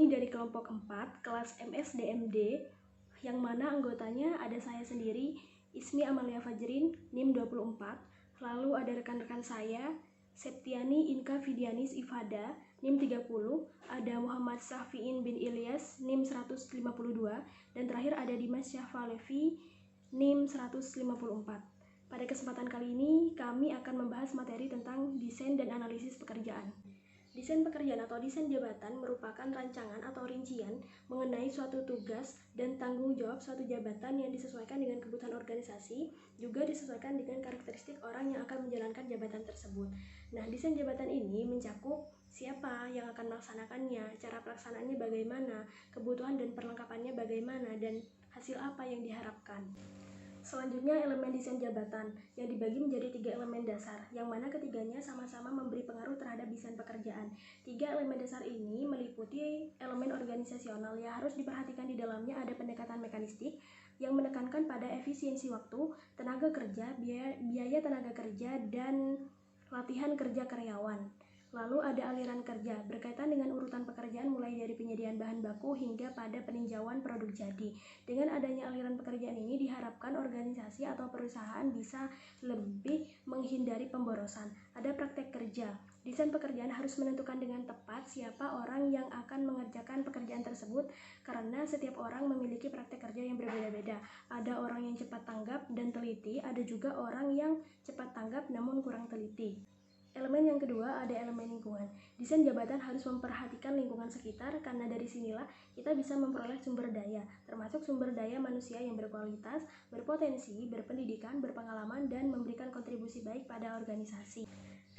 Kami dari kelompok 4, kelas MSDMD, yang mana anggotanya ada saya sendiri, Ismi Amalia Fajrin, NIM 24, lalu ada rekan-rekan saya, Septiani Inka Fidianis Ifada, NIM 30, ada Muhammad Syafiin bin Ilyas, NIM 152, dan terakhir ada Dimas Syafalevi, NIM 154. Pada kesempatan kali ini, kami akan membahas materi tentang desain dan analisis pekerjaan. Desain pekerjaan atau desain jabatan merupakan rancangan atau rincian mengenai suatu tugas dan tanggung jawab suatu jabatan yang disesuaikan dengan kebutuhan organisasi, juga disesuaikan dengan karakteristik orang yang akan menjalankan jabatan tersebut. Nah, desain jabatan ini mencakup siapa yang akan melaksanakannya, cara pelaksanaannya bagaimana, kebutuhan dan perlengkapannya bagaimana, dan hasil apa yang diharapkan. Selanjutnya, elemen desain jabatan yang dibagi menjadi 3 elemen dasar, yang mana ketiganya sama-sama memberi pengaruh terhadap desain pekerjaan. 3 elemen dasar ini meliputi elemen organisasional yang harus diperhatikan di dalamnya ada pendekatan mekanistik yang menekankan pada efisiensi waktu, tenaga kerja, biaya tenaga kerja, dan latihan kerja karyawan. Lalu ada aliran kerja, berkaitan dengan urutan pekerjaan mulai dari penyediaan bahan baku hingga pada peninjauan produk jadi. Dengan adanya aliran pekerjaan ini diharapkan organisasi atau perusahaan bisa lebih menghindari pemborosan. Ada praktek kerja. Desain pekerjaan harus menentukan dengan tepat siapa orang yang akan mengerjakan pekerjaan tersebut karena setiap orang memiliki praktek kerja yang berbeda-beda. Ada orang yang cepat tanggap dan teliti, ada juga orang yang cepat tanggap namun kurang teliti. Elemen yang kedua ada elemen lingkungan. Desain jabatan harus memperhatikan lingkungan sekitar karena dari sinilah kita bisa memperoleh sumber daya, termasuk sumber daya manusia yang berkualitas, berpotensi, berpendidikan, berpengalaman, dan memberikan kontribusi baik pada organisasi.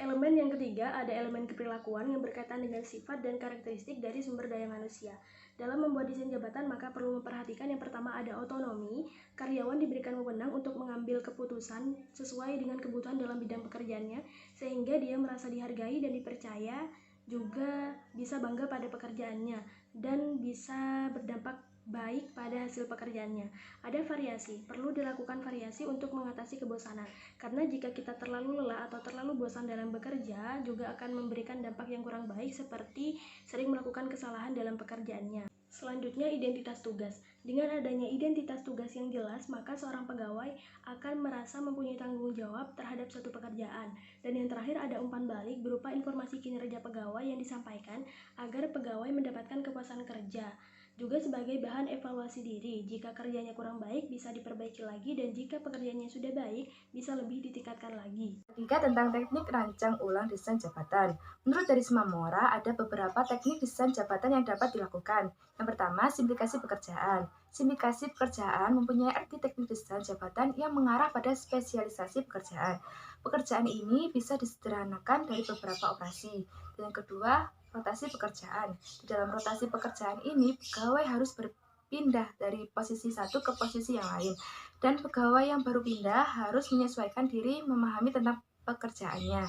Elemen yang ketiga ada elemen keperilakuan yang berkaitan dengan sifat dan karakteristik dari sumber daya manusia. Dalam membuat desain jabatan maka perlu memperhatikan yang pertama ada otonomi, karyawan diberikan wewenang untuk mengambil keputusan sesuai dengan kebutuhan dalam bidang pekerjaannya sehingga dia merasa dihargai dan dipercaya, juga bisa bangga pada pekerjaannya dan bisa berdampak baik pada hasil pekerjaannya. Ada variasi, perlu dilakukan variasi untuk mengatasi kebosanan. Karena jika kita terlalu lelah atau terlalu bosan dalam bekerja, juga akan memberikan dampak yang kurang baik seperti sering melakukan kesalahan dalam pekerjaannya. Selanjutnya, identitas tugas. Dengan adanya identitas tugas yang jelas, maka seorang pegawai akan merasa mempunyai tanggung jawab terhadap suatu pekerjaan. Dan yang terakhir ada umpan balik berupa informasi kinerja pegawai yang disampaikan agar pegawai mendapatkan kepuasan kerja. Juga sebagai bahan evaluasi diri, jika kerjanya kurang baik bisa diperbaiki lagi dan jika pekerjaannya sudah baik bisa lebih ditingkatkan lagi. Ketiga, tentang teknik rancang ulang desain jabatan. Menurut dari Semamora, ada beberapa teknik desain jabatan yang dapat dilakukan. Yang pertama, simplikasi pekerjaan. Simplikasi pekerjaan mempunyai arti teknik desain jabatan yang mengarah pada spesialisasi pekerjaan. Pekerjaan ini bisa disederhanakan dari beberapa operasi. Dan yang kedua, rotasi pekerjaan. Di dalam rotasi pekerjaan ini, pegawai harus berpindah dari posisi satu ke posisi yang lain. Dan pegawai yang baru pindah harus menyesuaikan diri memahami tentang pekerjaannya.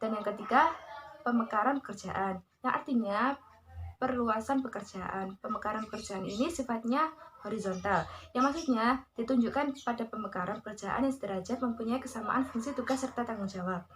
Dan yang ketiga, pemekaran pekerjaan. Yang artinya perluasan pekerjaan. Pemekaran pekerjaan ini sifatnya horizontal. Yang maksudnya ditunjukkan pada pemekaran pekerjaan yang sederajat mempunyai kesamaan fungsi tugas serta tanggung jawab.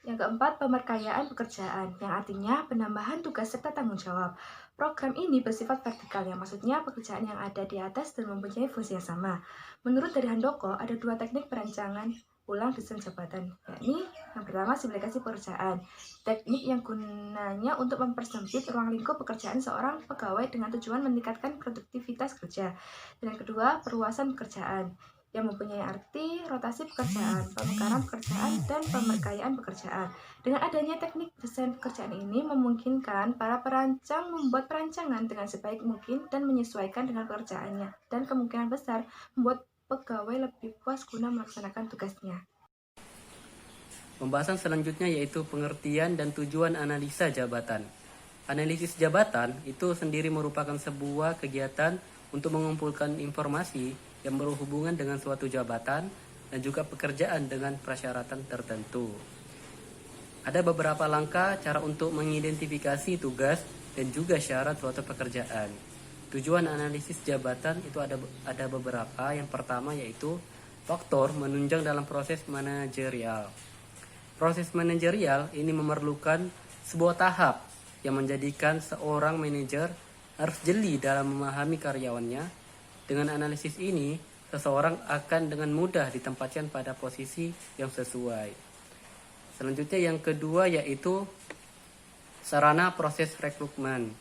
Yang keempat, pemerkayaan pekerjaan, yang artinya penambahan tugas serta tanggung jawab. Program ini bersifat vertikal, yang maksudnya pekerjaan yang ada di atas dan mempunyai fungsi yang sama. Menurut dari Handoko, ada 2 teknik perancangan ulang desain jabatan, yakni yang pertama simplikasi pekerjaan, teknik yang gunanya untuk mempersempit ruang lingkup pekerjaan seorang pegawai dengan tujuan meningkatkan produktivitas kerja. Dan yang kedua, perluasan pekerjaan, yang mempunyai arti rotasi pekerjaan, pemekaran pekerjaan, dan pemerkayaan pekerjaan. Dengan adanya teknik desain pekerjaan ini memungkinkan para perancang membuat perancangan dengan sebaik mungkin dan menyesuaikan dengan pekerjaannya, dan kemungkinan besar membuat pegawai lebih puas guna melaksanakan tugasnya. Pembahasan selanjutnya yaitu pengertian dan tujuan analisa jabatan. Analisis jabatan itu sendiri merupakan sebuah kegiatan untuk mengumpulkan informasi yang berhubungan dengan suatu jabatan dan juga pekerjaan dengan persyaratan tertentu. Ada beberapa langkah cara untuk mengidentifikasi tugas dan juga syarat suatu pekerjaan. Tujuan analisis jabatan itu ada beberapa. Yang pertama yaitu faktor menunjang dalam proses manajerial. Proses manajerial ini memerlukan sebuah tahap yang menjadikan seorang manajer harus jeli dalam memahami karyawannya. Dengan analisis ini, seseorang akan dengan mudah ditempatkan pada posisi yang sesuai. Selanjutnya yang kedua yaitu sarana proses rekrutmen.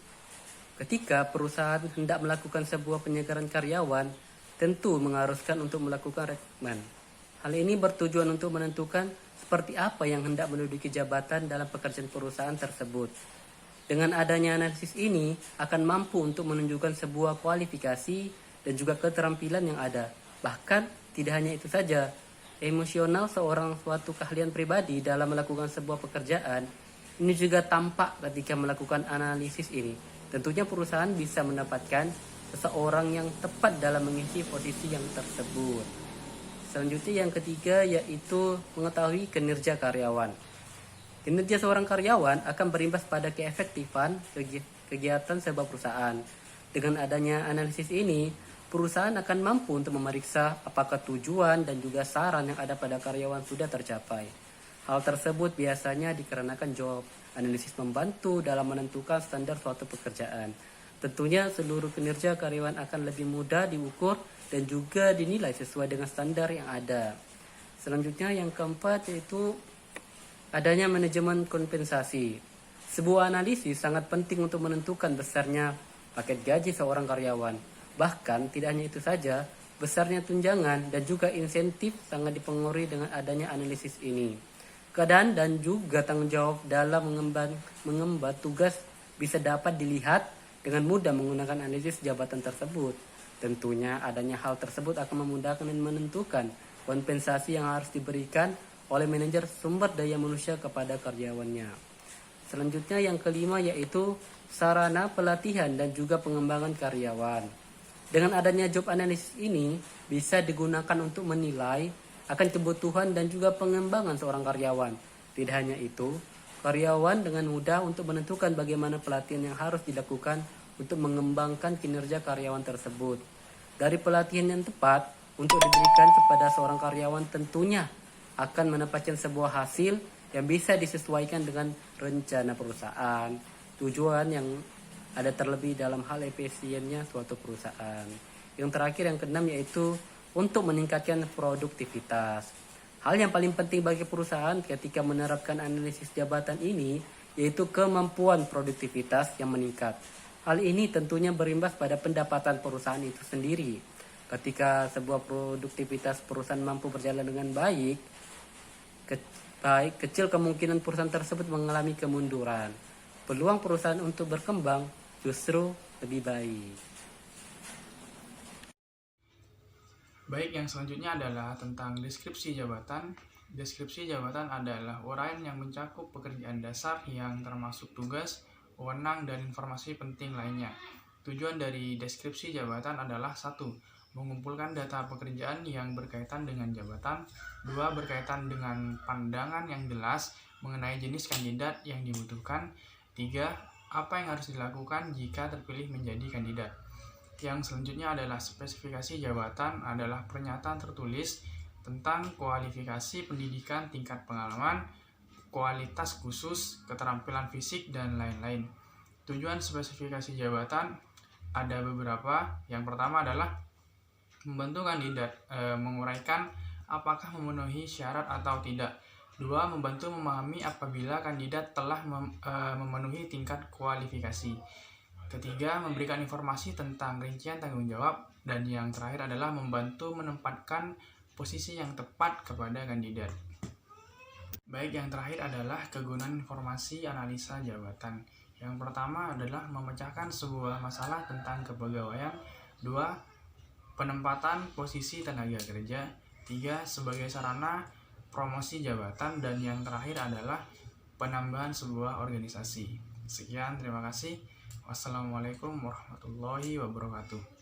Ketika perusahaan hendak melakukan sebuah penyegaran karyawan, tentu mengharuskan untuk melakukan rekrutmen. Hal ini bertujuan untuk menentukan seperti apa yang hendak menduduki jabatan dalam pekerjaan perusahaan tersebut. Dengan adanya analisis ini akan mampu untuk menunjukkan sebuah kualifikasi dan juga keterampilan yang ada. Bahkan tidak hanya itu saja, emosional seorang suatu keahlian pribadi dalam melakukan sebuah pekerjaan ini juga tampak ketika melakukan analisis ini. Tentunya perusahaan bisa mendapatkan seseorang yang tepat dalam mengisi posisi yang tersebut. Selanjutnya yang ketiga yaitu mengetahui kinerja karyawan. Kinerja seorang karyawan akan berimbas pada keefektifan kegiatan sebuah perusahaan. Dengan adanya analisis ini, perusahaan akan mampu untuk memeriksa apakah tujuan dan juga saran yang ada pada karyawan sudah tercapai. Hal tersebut biasanya dikarenakan job analisis membantu dalam menentukan standar suatu pekerjaan. Tentunya seluruh kinerja karyawan akan lebih mudah diukur dan juga dinilai sesuai dengan standar yang ada. Selanjutnya yang keempat yaitu adanya manajemen kompensasi. Sebuah analisis sangat penting untuk menentukan besarnya paket gaji seorang karyawan. Bahkan tidak hanya itu saja, besarnya tunjangan dan juga insentif sangat dipengaruhi dengan adanya analisis ini. Keadaan dan juga tanggung jawab dalam mengemban tugas bisa dapat dilihat dengan mudah menggunakan analisis jabatan tersebut. Tentunya adanya hal tersebut akan memudahkan dan menentukan kompensasi yang harus diberikan oleh manajer sumber daya manusia kepada karyawannya. Selanjutnya yang kelima yaitu sarana pelatihan dan juga pengembangan karyawan. Dengan adanya job analysis ini bisa digunakan untuk menilai akan kebutuhan dan juga pengembangan seorang karyawan. Tidak hanya itu, karyawan dengan mudah untuk menentukan bagaimana pelatihan yang harus dilakukan untuk mengembangkan kinerja karyawan tersebut. Dari pelatihan yang tepat untuk diberikan kepada seorang karyawan tentunya akan mendapatkan sebuah hasil yang bisa disesuaikan dengan rencana perusahaan, tujuan yang ada terlebih dalam hal efisiennya suatu perusahaan. Yang terakhir yang keenam yaitu untuk meningkatkan produktivitas. Hal yang paling penting bagi perusahaan ketika menerapkan analisis jabatan ini yaitu kemampuan produktivitas yang meningkat. Hal ini tentunya berimbas pada pendapatan perusahaan itu sendiri. Ketika sebuah produktivitas perusahaan mampu berjalan dengan baik, kecil kemungkinan perusahaan tersebut mengalami kemunduran. Peluang perusahaan untuk berkembang justru lebih baik. Baik, yang selanjutnya adalah tentang deskripsi jabatan. Deskripsi jabatan adalah uraian yang mencakup pekerjaan dasar yang termasuk tugas, wewenang, dan informasi penting lainnya. Tujuan dari deskripsi jabatan adalah 1. Mengumpulkan data pekerjaan yang berkaitan dengan jabatan. 2. Berkaitan dengan pandangan yang jelas mengenai jenis kandidat yang dibutuhkan. 3. Apa yang harus dilakukan jika terpilih menjadi kandidat. Yang selanjutnya adalah spesifikasi jabatan adalah pernyataan tertulis tentang kualifikasi pendidikan, tingkat pengalaman, kualitas khusus, keterampilan fisik, dan lain-lain. Tujuan spesifikasi jabatan ada beberapa. Yang pertama adalah membantu kandidat menguraikan apakah memenuhi syarat atau tidak. 2. Membantu memahami apabila kandidat telah memenuhi tingkat kualifikasi. Ketiga, memberikan informasi tentang rincian tanggung jawab. Dan yang terakhir adalah membantu menempatkan posisi yang tepat kepada kandidat. Baik, yang terakhir adalah kegunaan informasi analisa jabatan. Yang pertama adalah memecahkan sebuah masalah tentang kepegawaian. 2. Penempatan posisi tenaga kerja. 3. Sebagai sarana promosi jabatan. Dan yang terakhir adalah penambahan sebuah organisasi. Sekian, terima kasih. Wassalamualaikum warahmatullahi wabarakatuh.